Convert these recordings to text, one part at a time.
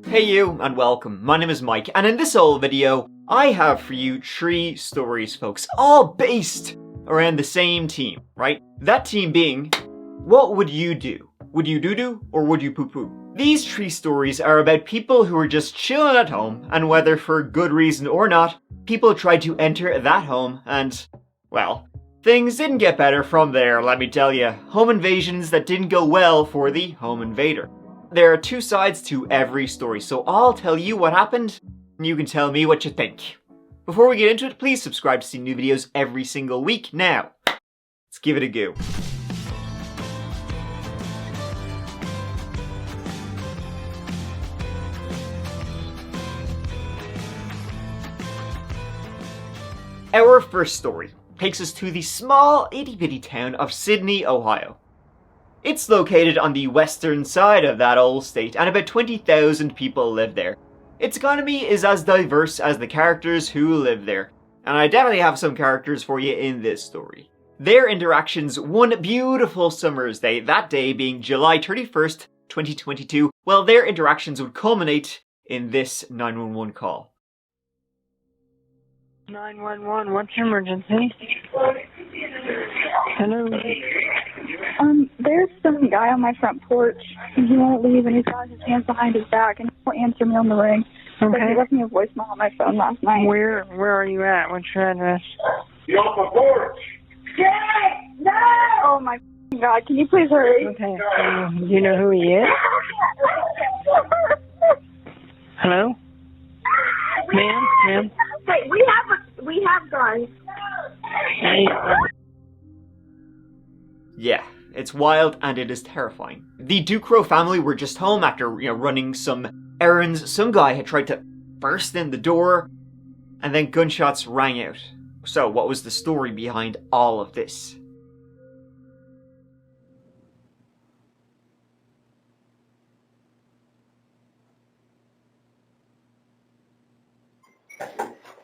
Hey you, and welcome. My name is Mike, and in this old video, I have for you 3 stories, folks, all based around the same team, right? That team being, what would you do? Would you doo-doo, or would you poo-poo? These 3 stories are about people who are just chilling at home, and whether for good reason or not, people tried to enter that home, and, well, things didn't get better from there, let me tell you. Home invasions that didn't go well for the home invader. There are 2 sides to every story, so I'll tell you what happened, and you can tell me what you think. Before we get into it, please subscribe to see new videos every single week. Now, let's give it a go. Our first story takes us to the small, itty-bitty town of Sydney, Ohio. It's located on the western side of that old state, and about 20,000 people live there. Its economy is as diverse as the characters who live there, and I definitely have some characters for you in this story. Their interactions one beautiful summer's day, that day being July 31st, 2022, well, their interactions would culminate in this 911 call. 911, what's your emergency? Hello? There's some guy on my front porch, and he won't leave, and he's got his hands behind his back, and he won't answer me on the ring. Okay. But he left me a voicemail on my phone last night. Where are you at? What's your address? You off my porch! Jay! No! Oh my God, can you please hurry? Okay, do you know who he is? Hello? Ma'am? Wait, we have guns. Hey, Yeah, it's wild and it is terrifying. The Ducro family were just home after, running some errands. Some guy had tried to burst in the door, and then gunshots rang out. So, what was the story behind all of this?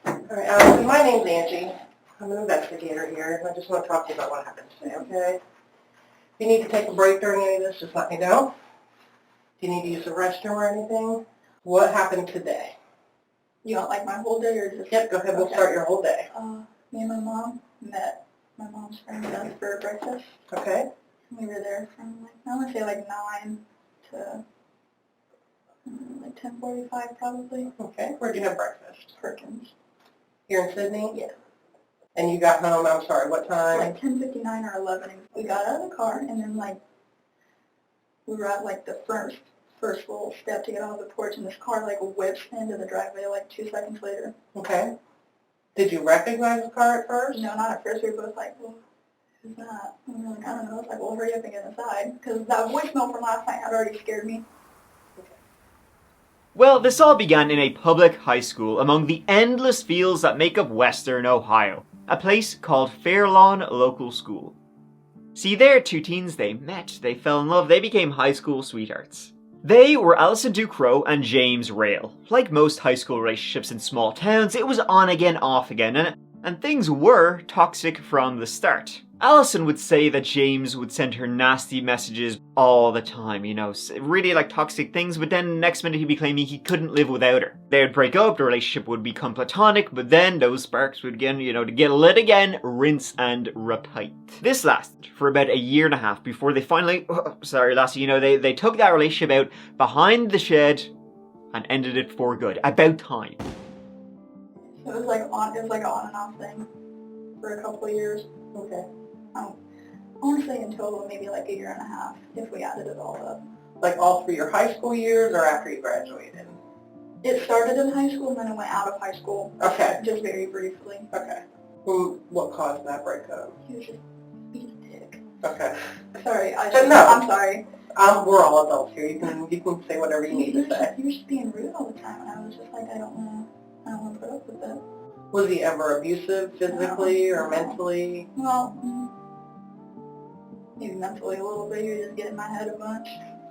All right, Allison, my name's Angie. I'm an investigator here, and I just want to talk to you about what happened today, okay? If you need to take a break during any of this, just let me know. If you need to use the restroom or anything, what happened today? You want like my whole day or just... Yep, go ahead, we'll Okay. start your whole day. Me and my mom met my mom's friend down for breakfast. Okay? We were there from I want to say 9 to 10:45 probably. Okay, where'd you have breakfast? Perkins. Here in Sydney? Yeah. And you got home, I'm sorry, what time? 10:59 or 11. And we got out of the car and then we were at the first little step to get off the porch, and this car whips into the driveway 2 seconds later. Okay. Did you recognize the car at first? No, not at first. We were both well, who's that? And we were I don't know. It's well, hurry up and get inside. Because that voicemail from last night had already scared me. Well, this all began in a public high school among the endless fields that make up western Ohio, a place called Fairlawn Local School. See, there 2 teens, they met, they fell in love, they became high school sweethearts. They were Allison Ducro and James Rail. Like most high school relationships in small towns, it was on again, off again, and things were toxic from the start. Allison would say that James would send her nasty messages all the time, really toxic things, but then next minute he'd be claiming he couldn't live without her. They would break up, the relationship would become platonic, but then those sparks would again, to get lit again, rinse and repeat. This lasted for about a year and a half before they finally, they took that relationship out behind the shed and ended it for good. About time. It was an on and off thing for a couple of years. Okay. I want to say in total maybe a year and a half if we added it all up. All through your high school years or after you graduated? It started in high school and then it went out of high school. Okay. Just very briefly. Okay. What caused that breakup? He was just being a dick. Okay. Sorry, No. I'm sorry. We're all adults here. You can say whatever you need to say. He was just being rude all the time, and I was just I don't want to put up with it. Was he ever abusive physically or mentally? Well, maybe mentally a little bit. He was just getting in my head a bunch.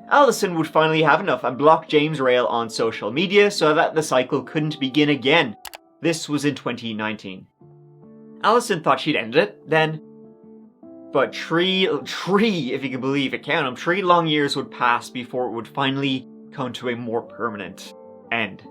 Allison would finally have enough and block James Rail on social media so that the cycle couldn't begin again. This was in 2019. Allison thought she'd ended it then, but three, if you can believe it, count them, 3 long years would pass before it would finally come to a more permanent end.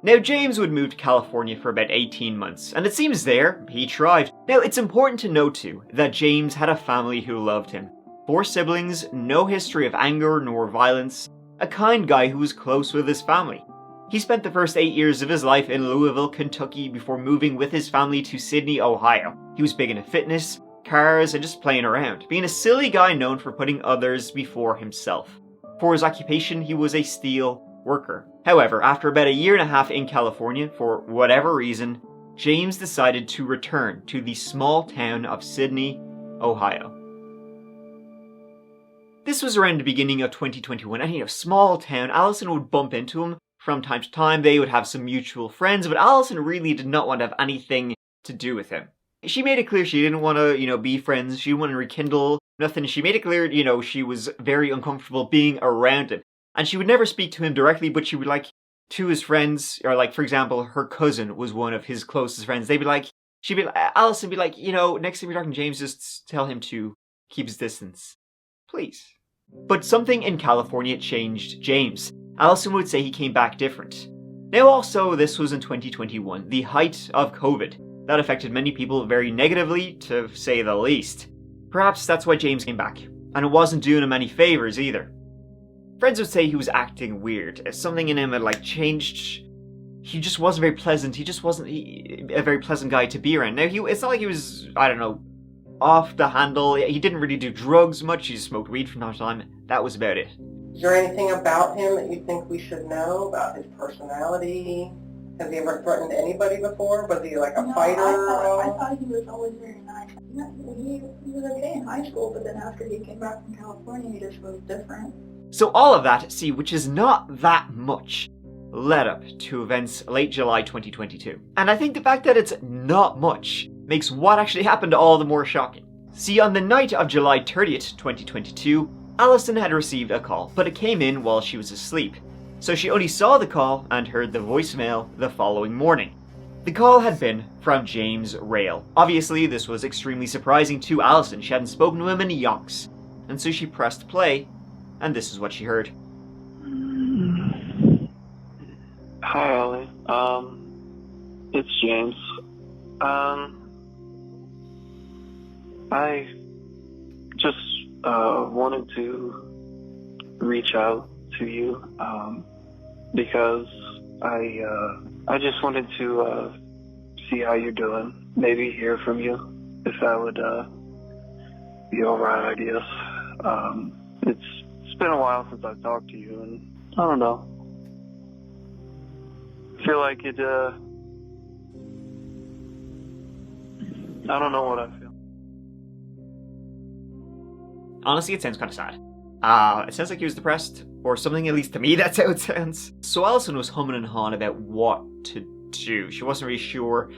Now, James would move to California for about 18 months, and it seems there he thrived. Now, it's important to note too that James had a family who loved him. 4 siblings, no history of anger nor violence, a kind guy who was close with his family. He spent the first 8 years of his life in Louisville, Kentucky before moving with his family to Sydney, Ohio. He was big into fitness, cars, and just playing around, being a silly guy known for putting others before himself. For his occupation, he was a steel worker. However, after about a year and a half in California, for whatever reason, James decided to return to the small town of Sydney, Ohio. This was around the beginning of 2021, and small town, Allison would bump into him from time to time. They would have some mutual friends, but Allison really did not want to have anything to do with him. She made it clear she didn't want to, be friends. She didn't want to rekindle nothing. She made it clear, she was very uncomfortable being around him. And she would never speak to him directly, but she would, to his friends, or, for example, her cousin was one of his closest friends. Allison would be like, next time you're talking to James, just tell him to keep his distance. Please. But something in California changed James. Allison would say he came back different. Now also, this was in 2021, the height of COVID. That affected many people very negatively, to say the least. Perhaps that's why James came back. And it wasn't doing him any favors either. Friends would say he was acting weird. Something in him had changed. He just wasn't very pleasant. He just wasn't a very pleasant guy to be around. Now, it's not like he was, off the handle. He didn't really do drugs much. He just smoked weed from time to time. That was about it. Is there anything about him that you think we should know about his personality? Has he ever threatened anybody before? Was he a fighter? I thought he was always very nice. He was okay in high school, but then after he came back from California, he just was different. So all of that, which is not that much, led up to events late July 2022. And I think the fact that it's not much makes what actually happened all the more shocking. See, on the night of July 30th, 2022, Allison had received a call, but it came in while she was asleep. So she only saw the call and heard the voicemail the following morning. The call had been from James Rail. Obviously, this was extremely surprising to Allison. She hadn't spoken to him in yonks. And so she pressed play, and this is what she heard. Hi, Ollie. It's James. I just wanted to reach out to you because I just wanted to see how you're doing. Maybe hear from you if that would be all right, I guess. It's been a while since I've talked to you, and I don't know. I feel like it. I don't know what I feel. Honestly, it sounds kind of sad. It sounds like he was depressed, or something, at least to me that's how it sounds. So Allison was humming and hawing about what to do. She wasn't really sure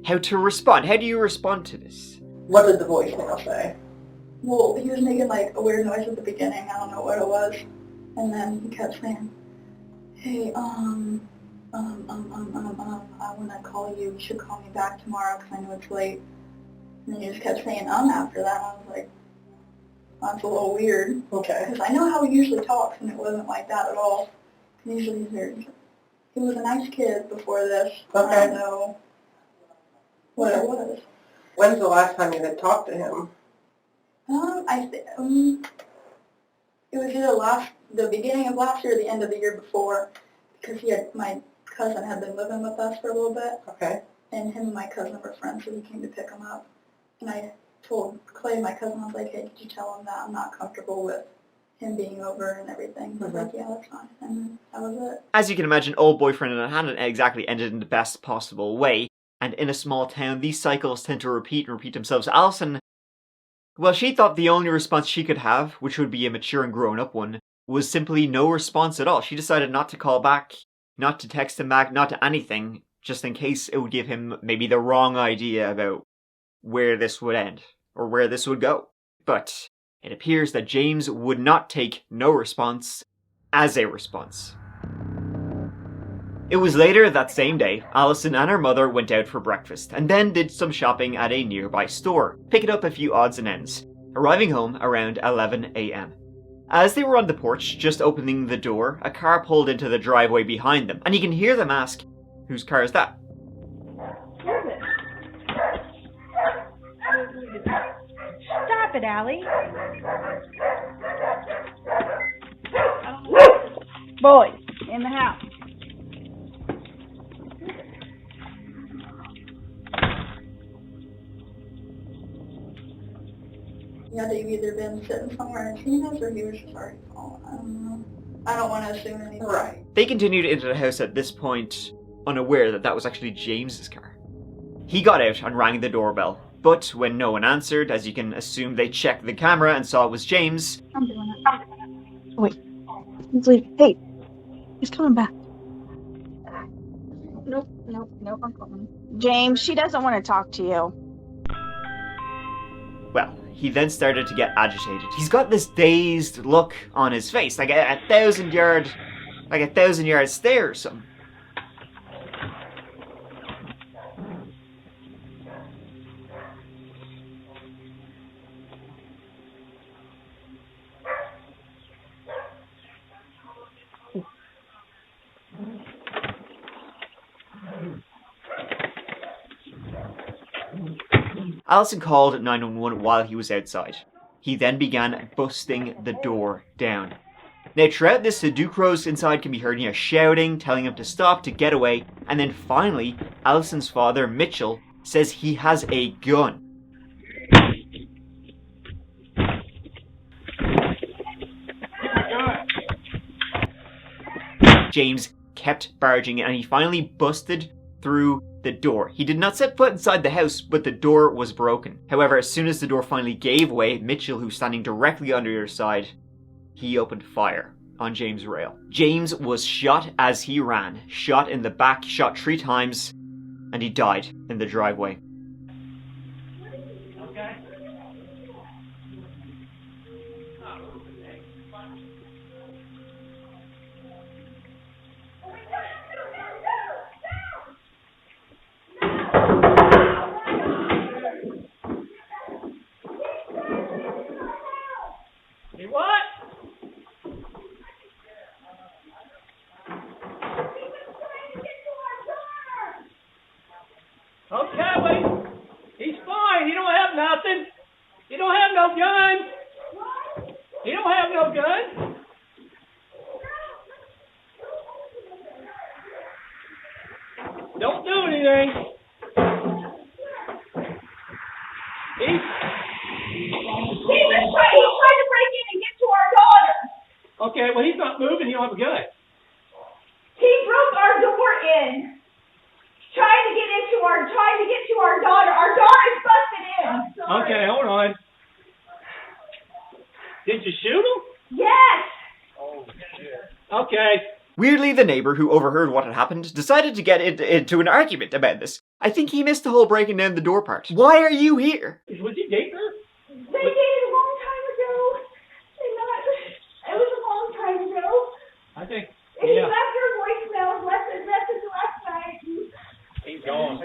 how to respond. How do you respond to this? What did the voicemail say? Well, he was making a weird noise at the beginning. I don't know what it was. And then he kept saying, hey, I want to call you. You should call me back tomorrow because I know it's late. And then he just kept saying, after that. I was like, that's a little weird. Okay. Because I know how he usually talks, and it wasn't like that at all. Usually he was a nice kid before this. Okay. I don't know what it was. When's the last time you had talked to him? It was either the beginning of last year or the end of the year before, because my cousin had been living with us for a little bit. Okay. And him and my cousin were friends, so he came to pick him up. And I told Clay, my cousin, I was like, hey, did you tell him that I'm not comfortable with him being over and everything? He was like, yeah, that's fine. And that was it. As you can imagine, old boyfriend and Hannah exactly ended in the best possible way. And in a small town, these cycles tend to repeat themselves. Allison, well, she thought the only response she could have, which would be a mature and grown-up one, was simply no response at all. She decided not to call back, not to text him back, not to anything, just in case it would give him maybe the wrong idea about where this would end, or where this would go. But it appears that James would not take no response as a response. It was later that same day, Allison and her mother went out for breakfast, and then did some shopping at a nearby store, picking up a few odds and ends, arriving home around 11 a.m. As they were on the porch, just opening the door, a car pulled into the driveway behind them, and you can hear them ask, "Whose car is that?" Stop it, Allie. Boys, in the house. He had to have either been sitting somewhere and seen us, or he was just already falling. I don't know. I don't want to assume anything. Right. They continued into the house at this point, unaware that that was actually James's car. He got out and rang the doorbell, but when no one answered, as you can assume, they checked the camera and saw it was James. I'm doing it. Wait. He's leaving. Hey. He's coming back. Nope, I'm coming. James, she doesn't want to talk to you. Well, he then started to get agitated. He's got this dazed look on his face, like a 1,000-yard stare or something. Allison called 911 while he was outside. He then began busting the door down. Now, throughout this, the Ducros inside can be heard, shouting, telling him to stop, to get away, and then finally, Allison's father, Mitchell, says he has a gun. James kept barging in, and he finally busted through the door. He did not set foot inside the house, but the door was broken. However, as soon as the door finally gave way, Mitchell, who's standing directly under your side, he opened fire on James Rail. James was shot as he ran, shot in the back, shot 3 times, and he died in the driveway. Okay. Hey, what? Okay, wait. He's fine. He don't have nothing. He don't have no gun. He don't have no gun. Don't do anything. He's trying to break in and get to our daughter. okay. Well, he's not moving. He don't have a gun. He broke our door in. Trying to get to our daughter. Our daughter's busted in. Okay, hold on. Did you shoot him? Yes. Oh, shit. Okay. Weirdly, the neighbor who overheard what had happened decided to get into an argument about this. I think he missed the whole breaking down the door part. Why are you here? Was he dating her? They dated a long time ago. It was a long time ago. I think. And he Yeah. left her voicemail, left a message last night. He's gone.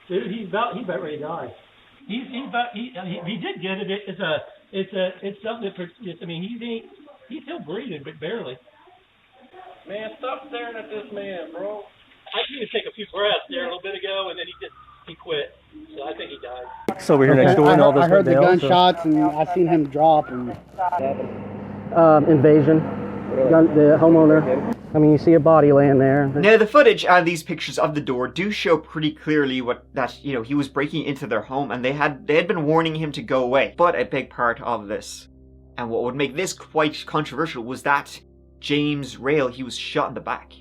Dude, he's about ready to die. He did get it. It's something that, I mean, he's still breathing, but barely. Man, stop staring at this man, bro. I think he took a few breaths there a little bit ago, and then he quit. So I think he died. So we're here next door and all this. I heard the went down, gunshots and I seen him drop and. Invasion. The homeowner. I mean, you see a body laying there. Now, the footage and these pictures of the door do show pretty clearly he was breaking into their home, and they had been warning him to go away. But a big part of this, and what would make this quite controversial, was that James Rail, he was shot in the back.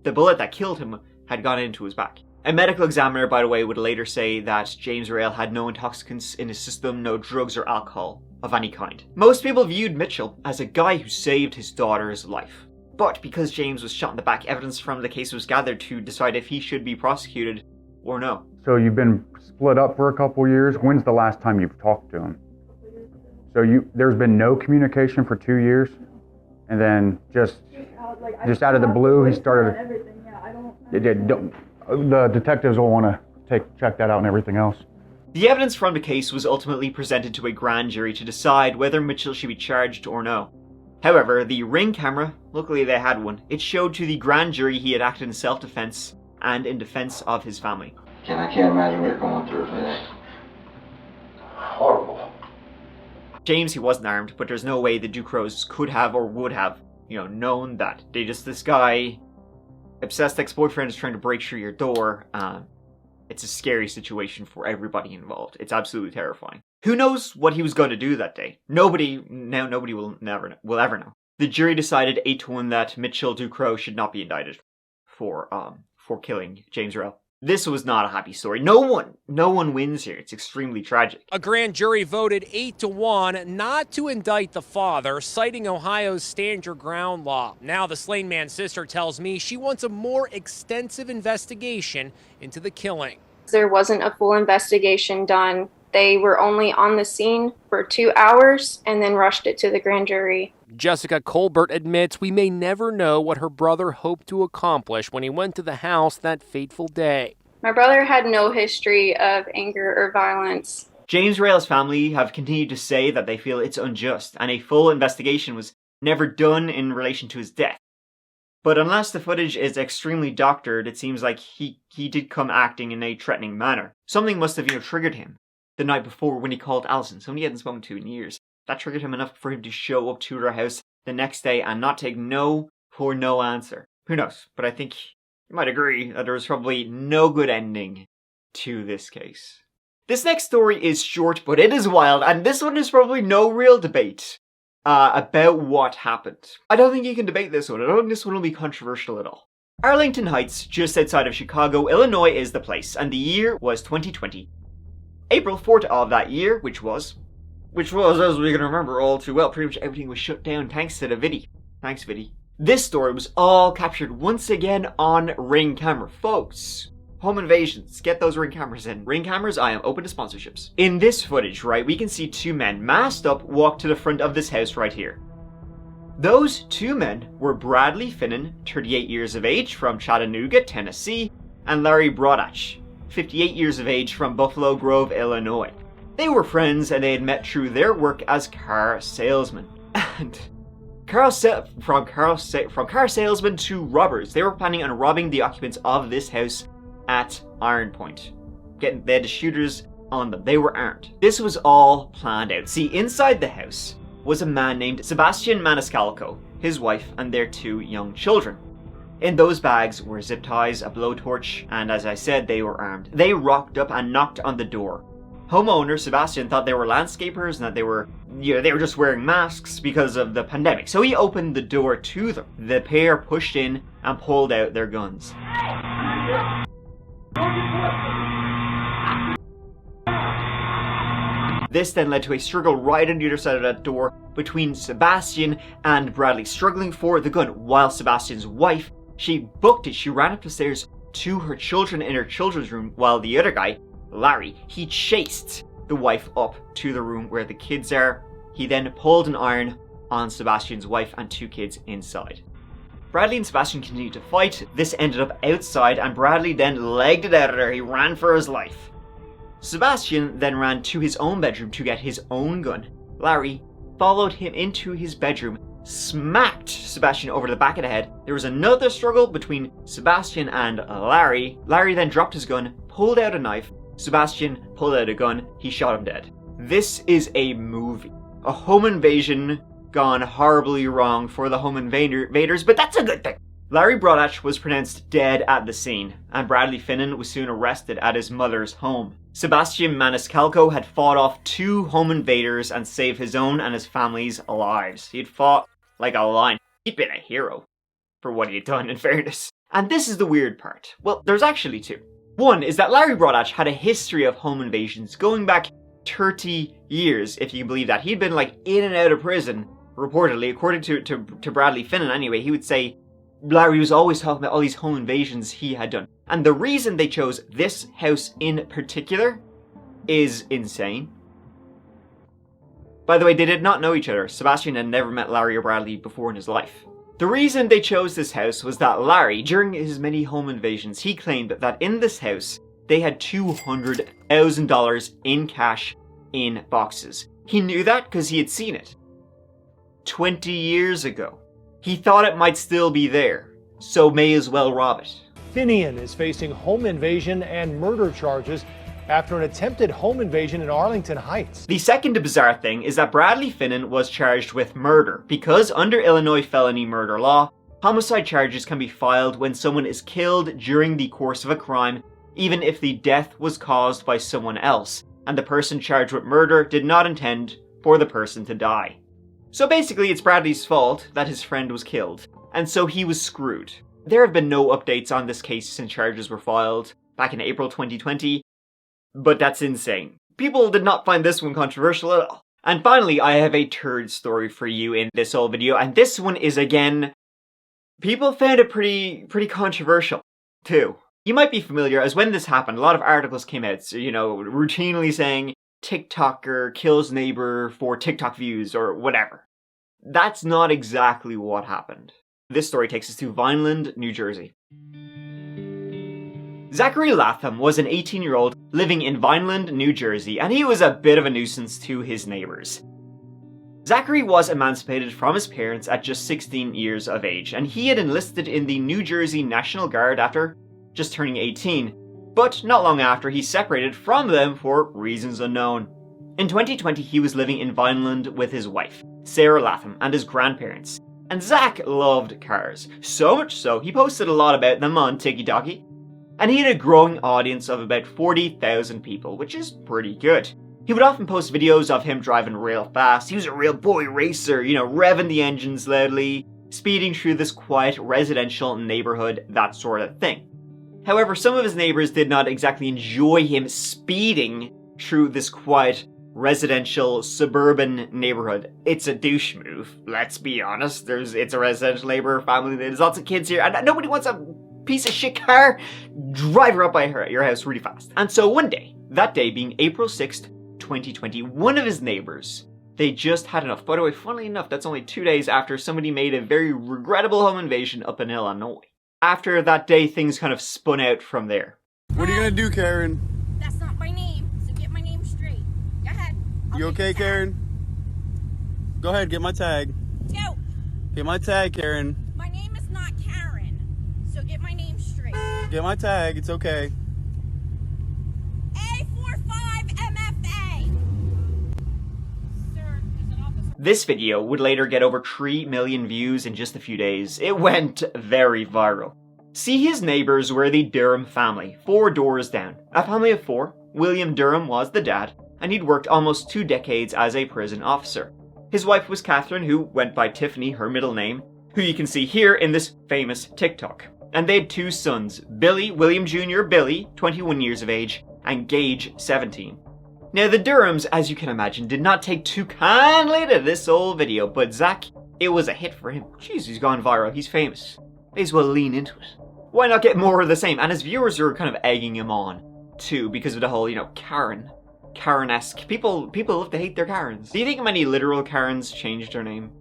The bullet that killed him had gone into his back. A medical examiner, by the way, would later say that James Rail had no intoxicants in his system, no drugs or alcohol of any kind. Most people viewed Mitchell as a guy who saved his daughter's life. But because James was shot in the back, evidence from the case was gathered to decide if he should be prosecuted or no. So you've been split up for a couple years. When's the last time you've talked to him? So there's been no communication for 2 years, and then just out of the blue, he started. The detectives will want to check that out and everything else. The evidence from the case was ultimately presented to a grand jury to decide whether Mitchell should be charged or no. However, the Ring camera, luckily they had one, it showed to the grand jury he had acted in self-defense and in defense of his family. I can't imagine what you're going through for that. Horrible. James, he wasn't armed, but there's no way the Ducros could have or would have, known that. This guy, obsessed ex-boyfriend is trying to break through your door. It's a scary situation for everybody involved. It's absolutely terrifying. Who knows what he was going to do that day? Nobody will ever know. The jury decided 8-1 that Mitchell Ducros should not be indicted for killing James Rell. This was not a happy story. No one wins here. It's extremely tragic. A grand jury voted 8-1 not to indict the father, citing Ohio's stand your ground law. Now the slain man's sister tells me she wants a more extensive investigation into the killing. There wasn't a full investigation done. They were only on the scene for 2 hours and then rushed it to the grand jury. Jessica Colbert admits we may never know what her brother hoped to accomplish when he went to the house that fateful day. My brother had no history of anger or violence. James Rell's family have continued to say that they feel it's unjust and a full investigation was never done in relation to his death. But unless the footage is extremely doctored, it seems like he did come acting in a threatening manner. Something must have triggered him the night before when he called Allison, someone he hadn't spoken to in years. That triggered him enough for him to show up to their house the next day and not take no for no answer. Who knows? But I think you might agree that there was probably no good ending to this case. This next story is short, but it is wild, and this one is probably no real debate about what happened. I don't think you can debate this one. I don't think this one will be controversial at all. Arlington Heights, just outside of Chicago, Illinois is the place, and the year was 2020. April 4th of that year, which was, as we can remember all too well, pretty much everything was shut down thanks to the Viddy. Thanks, Viddy. This story was all captured once again on Ring camera. Folks, home invasions, get those Ring cameras in. Ring cameras, I am open to sponsorships. In this footage, right, we can see 2 men masked up walk to the front of this house right here. Those 2 men were Bradley Finnan, 38 years of age, from Chattanooga, Tennessee, and Larry Brodach, 58 years of age, from Buffalo Grove, Illinois. They were friends and they had met through their work as car salesmen. And from car salesmen to robbers, they were planning on robbing the occupants of this house at Iron Point. They had the shooters on them. They were armed. This was all planned out. See, inside the house was a man named Sebastian Maniscalco, his wife, and their 2 young children. In those bags were zip ties, a blowtorch, and as I said, they were armed. They rocked up and knocked on the door. Homeowner Sebastian thought they were landscapers and that they were just wearing masks because of the pandemic. So he opened the door to them. The pair pushed in and pulled out their guns. This then led to a struggle right on the other side of that door between Sebastian and Bradley, struggling for the gun, while Sebastian's wife, she booked it. She ran up the stairs to her children in her children's room, while the other guy, Larry, he chased the wife up to the room where the kids are. He then pulled an iron on Sebastian's wife and 2 kids inside. Bradley and Sebastian continued to fight. This ended up outside and Bradley then legged it out of there. He ran for his life. Sebastian then ran to his own bedroom to get his own gun. Larry followed him into his bedroom, smacked Sebastian over the back of the head. There was another struggle between Sebastian and Larry. Larry then dropped his gun, pulled out a knife. Sebastian pulled out a gun. He shot him dead. This is a movie. A home invasion gone horribly wrong for the home invaders, but that's a good thing. Larry Brodach was pronounced dead at the scene, and Bradley Finnan was soon arrested at his mother's home. Sebastian Maniscalco had fought off 2 home invaders and saved his own and his family's lives. He had fought like a lion. He'd been a hero for what he had done, in fairness. And this is the weird part. Well, there's actually 2. One is that Larry Brodach had a history of home invasions going back 30 years, if you can believe that. He'd been in and out of prison, reportedly, according to Bradley Finnan anyway. He would say Larry was always talking about all these home invasions he had done. And the reason they chose this house in particular is insane. By the way, they did not know each other. Sebastian had never met Larry or Bradley before in his life. The reason they chose this house was that Larry, during his many home invasions, he claimed that in this house, they had $200,000 in cash in boxes. He knew that because he had seen it 20 years ago. He thought it might still be there, so may as well rob it. Finian is facing home invasion and murder charges after an attempted home invasion in Arlington Heights. The second bizarre thing is that Bradley Finnan was charged with murder because under Illinois felony murder law, homicide charges can be filed when someone is killed during the course of a crime, even if the death was caused by someone else, and the person charged with murder did not intend for the person to die. So basically, it's Bradley's fault that his friend was killed, and so he was screwed. There have been no updates on this case since charges were filed back in April 2020, but that's insane. People did not find this one controversial at all. And finally, I have a third story for you in this whole video, and this one is, again, people found it pretty controversial, too. You might be familiar, as when this happened, a lot of articles came out, so, you know, routinely saying, TikToker kills neighbor for TikTok views, or whatever. That's not exactly what happened. This story takes us to Vineland, New Jersey. Zachary Latham was an 18-year-old living in Vineland, New Jersey, and he was a bit of a nuisance to his neighbors. Zachary was emancipated from his parents at just 16 years of age, and he had enlisted in the New Jersey National Guard after just turning 18, but not long after he separated from them for reasons unknown. In 2020, he was living in Vineland with his wife, Sarah Latham, and his grandparents. And Zach loved cars, so much so he posted a lot about them on TikTok, and he had a growing audience of about 40,000 people, which is pretty good. He would often post videos of him driving real fast. He was a real boy racer, you know, revving the engines loudly, speeding through this quiet residential neighborhood, that sort of thing. However, some of his neighbors did not exactly enjoy him speeding through this quiet residential suburban neighborhood. It's a douche move, let's be honest. It's a residential neighborhood family, there's lots of kids here, and nobody wants a piece of shit car driver up by your house really fast. And so one day, that day being April 6th, 2020, one of his neighbors, they just had enough. By the way, funnily enough, that's only 2 days after somebody made a very regrettable home invasion up in Illinois. After that day, things kind of spun out from there. What are you gonna do, Karen? That's not my name, so get my name straight. Go ahead. You okay, Karen? Go ahead, get my tag. Go. Get my tag, Karen. My name is not Karen, so get my name straight. Get my tag, it's okay. A45MFA. Sir, there's an officer. This video would later get over 3 million views in just a few days. It went very viral. See, his neighbors were the Durham family, 4 doors down. A family of 4. William Durham was the dad, and he'd worked almost 2 decades as a prison officer. His wife was Catherine, who went by Tiffany, her middle name, who you can see here in this famous TikTok. And they had 2 sons, Billy, William Jr. Billy, 21 years of age, and Gage, 17. Now the Durhams, as you can imagine, did not take too kindly to this old video, but Zach, it was a hit for him. Jeez, he's gone viral, he's famous. May as well lean into it. Why not get more of the same? And his viewers are kind of egging him on, too, because of the whole, you know, Karen-esque. People love to hate their Karens. Do you think many literal Karens changed their name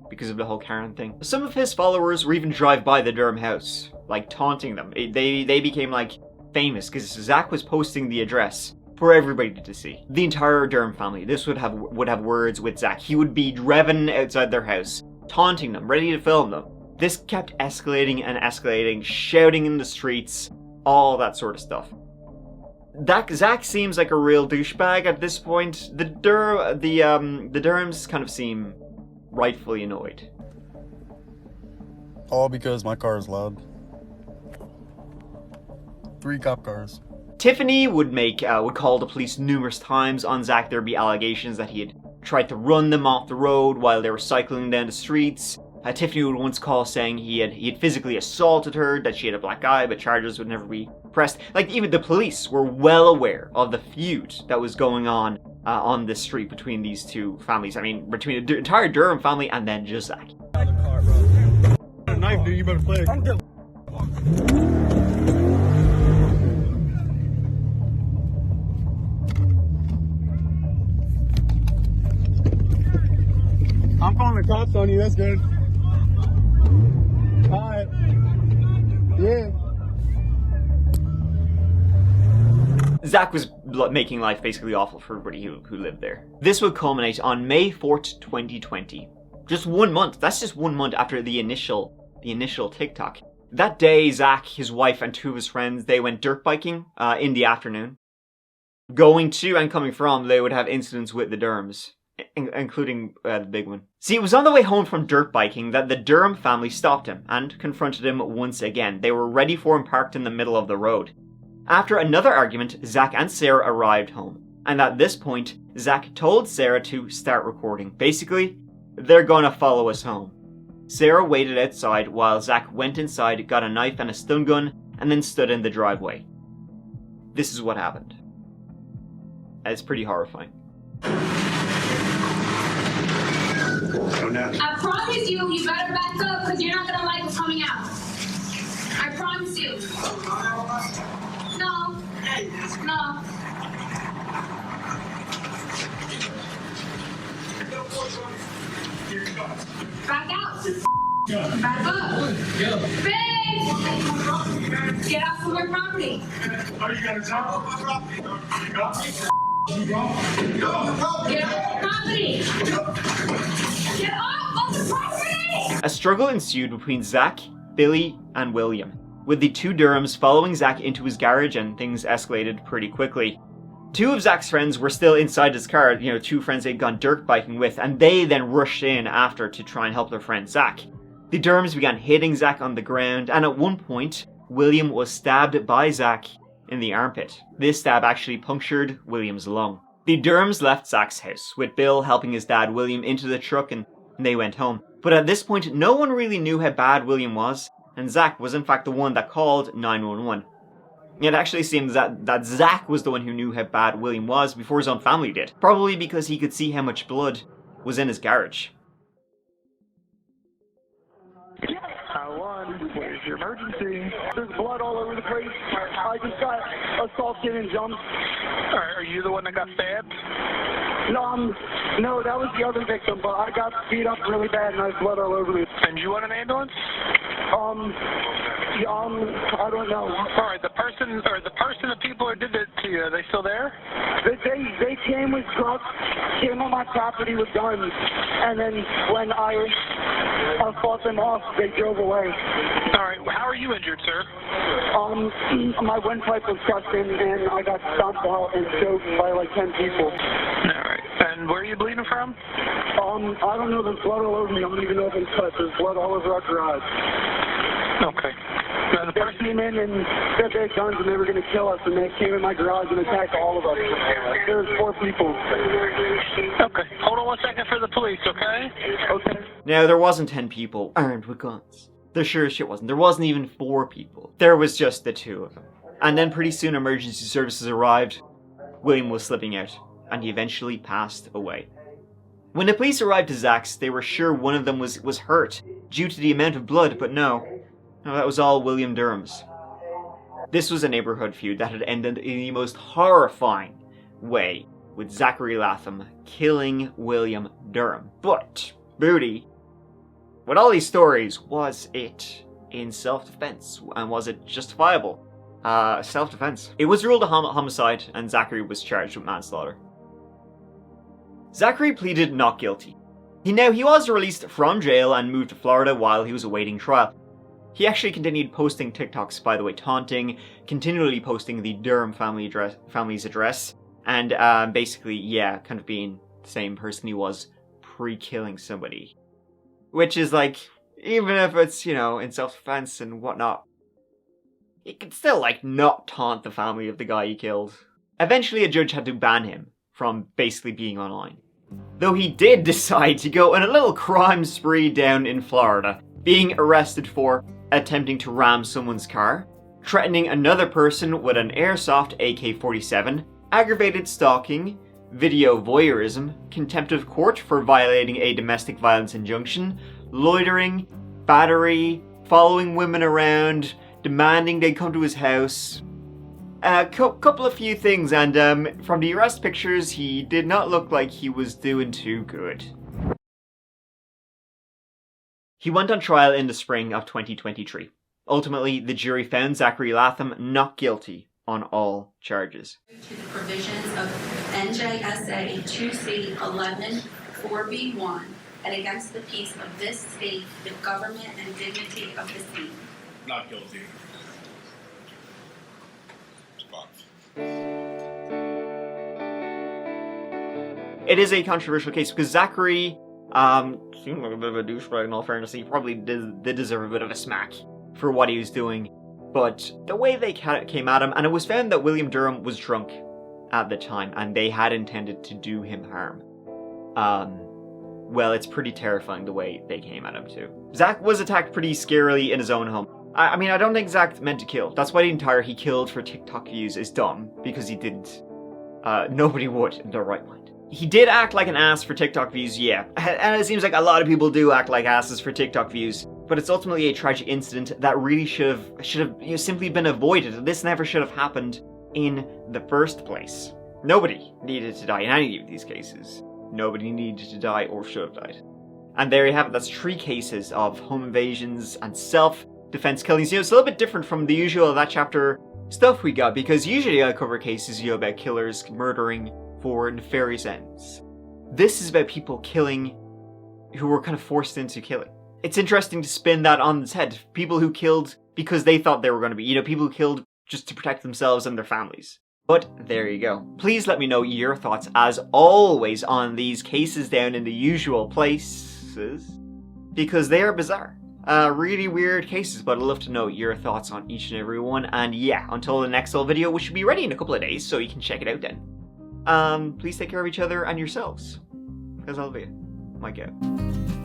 because of the whole Karen thing? Some of his followers would even drive by the Durham house, like taunting them. They became like famous because Zach was posting the address for everybody to see. The entire Durham family, this would have words with Zach. He would be driving outside their house, taunting them, ready to film them. This kept escalating and escalating, shouting in the streets, all that sort of stuff. Zach seems like a real douchebag at this point. The Durhams kind of seem rightfully annoyed. All because my car is loud. 3 cop cars. Tiffany would call the police numerous times on Zach. There'd be allegations that he had tried to run them off the road while they were cycling down the streets. Tiffany would once call saying he had physically assaulted her, that she had a black eye, but charges would never be pressed. Like, even the police were well aware of the feud that was going on this street between these 2 families. I mean, between the entire Durham family and then just Zach. A knife, dude, you better play. I'm calling the cops on you, that's good. Alright. Yeah. Zach was making life basically awful for everybody who lived there. This would culminate on May 4th, 2020. Just 1 month. That's just 1 month after the initial TikTok. That day, Zach, his wife, and 2 of his friends, they went dirt biking in the afternoon. Going to and coming from, they would have incidents with the Durhams, including the big one. See, it was on the way home from dirt biking that the Durham family stopped him and confronted him once again. They were ready for him parked in the middle of the road. After another argument, Zach and Sarah arrived home. And at this point, Zach told Sarah to start recording. Basically, they're gonna follow us home. Sarah waited outside while Zach went inside, got a knife and a stun gun, and then stood in the driveway. This is what happened. It's pretty horrifying. I promise you, you better back up because you're not gonna like what's coming out. I promise you. No. No. Back out. Back up. Babe! Get off of my property. Are you gonna jump off my property? You got me? Get off the property. Get off the property! A struggle ensued between Zach, Billy, and William, with the 2 Durhams following Zach into his garage, and things escalated pretty quickly. 2 of Zach's friends were still inside his car, 2 friends they'd gone dirt biking with, and they then rushed in after to try and help their friend Zach. The Durhams began hitting Zach on the ground, and at one point, William was stabbed by Zach in the armpit. This stab actually punctured William's lung. The Durhams left Zach's house, with Bill helping his dad William into the truck, and they went home. But at this point, no one really knew how bad William was, and Zach was in fact the one that called 911. It actually seems that Zach was the one who knew how bad William was before his own family did, probably because he could see how much blood was in his garage. 911, where's your emergency? There's blood all over the place. I just got assaulted and jumped. Are you the one that got stabbed? No, that was the other victim, but I got beat up really bad and I had blood all over me. And you want an ambulance? I don't know. All right, the people who did it to you, are they still there? They came with trucks, came on my property with guns, and then when I fought them off, they drove away. All right, how are you injured, sir? My windpipe was crushed in, and I got stomped out and choked by like 10 people. All right, and where are you bleeding from? I don't know. There's blood all over me. I don't even know if it's cut. There's blood all over our garage. Okay. Now the person came in and said they had guns and they were going to kill us, and they came in my garage and attacked all of us. There was 4 people. Okay. Hold on 1 second for the police, okay? Okay. Now, there wasn't 10 people armed with guns. There sure as shit wasn't. There wasn't even 4 people. There was just the 2 of them. And then pretty soon emergency services arrived. William was slipping out, and he eventually passed away. When the police arrived to Zach's, they were sure one of them was hurt due to the amount of blood, but no, that was all William Durham's. This was a neighborhood feud that had ended in the most horrifying way, with Zachary Latham killing William Durham. But, Booty, with all these stories, was it in self-defense? And was it justifiable? Self-defense. It was ruled a homicide, and Zachary was charged with manslaughter. Zachary pleaded not guilty. He was released from jail and moved to Florida while he was awaiting trial. He actually continued posting TikToks, by the way, taunting, continually posting the Durham family's address, and basically, kind of being the same person he was pre-killing somebody. Which is like, even if it's, in self-defense and whatnot, you can still, not taunt the family of the guy he killed. Eventually, a judge had to ban him from basically being online. Though he did decide to go on a little crime spree down in Florida, being arrested for attempting to ram someone's car, threatening another person with an airsoft AK-47, aggravated stalking, video voyeurism, contempt of court for violating a domestic violence injunction, loitering, battery, following women around, demanding they come to his house. A couple of few things, and from the arrest pictures, he did not look like he was doing too good. He went on trial in the spring of 2023. Ultimately, the jury found Zachary Latham not guilty on all charges. To the provisions of NJSA 2C11 4B1 and against the peace of this state, the government and dignity of the state. Not guilty. It is a controversial case because Zachary seemed like a bit of a douchebag in all fairness. He probably did deserve a bit of a smack for what he was doing. But the way they came at him, and it was found that William Durham was drunk at the time, and they had intended to do him harm. Well, it's pretty terrifying the way they came at him too. Zach was attacked pretty scarily in his own home. I mean, I don't think Zach meant to kill. That's why the entire he killed for TikTok views is dumb, because he didn't. Nobody would in their right mind. He did act like an ass for TikTok views, yeah. And it seems like a lot of people do act like asses for TikTok views. But it's ultimately a tragic incident that really should have simply been avoided. This never should have happened in the first place. Nobody needed to die in any of these cases. Nobody needed to die or should have died. And there you have it. That's 3 cases of home invasions and self-defense killings. It's a little bit different from the usual of that chapter stuff we got, because usually I cover cases about killers murdering for nefarious ends. This is about people killing who were kind of forced into killing. It's interesting to spin that on its head. People who killed because they thought they were going to be, people who killed just to protect themselves and their families. But there you go. Please let me know your thoughts, as always, on these cases down in the usual places, because they are bizarre. Really weird cases, but I'd love to know your thoughts on each and every one. And yeah, until the next little video, which should be ready in a couple of days, so you can check it out then. Please take care of each other and yourselves, because I'll be Mike out.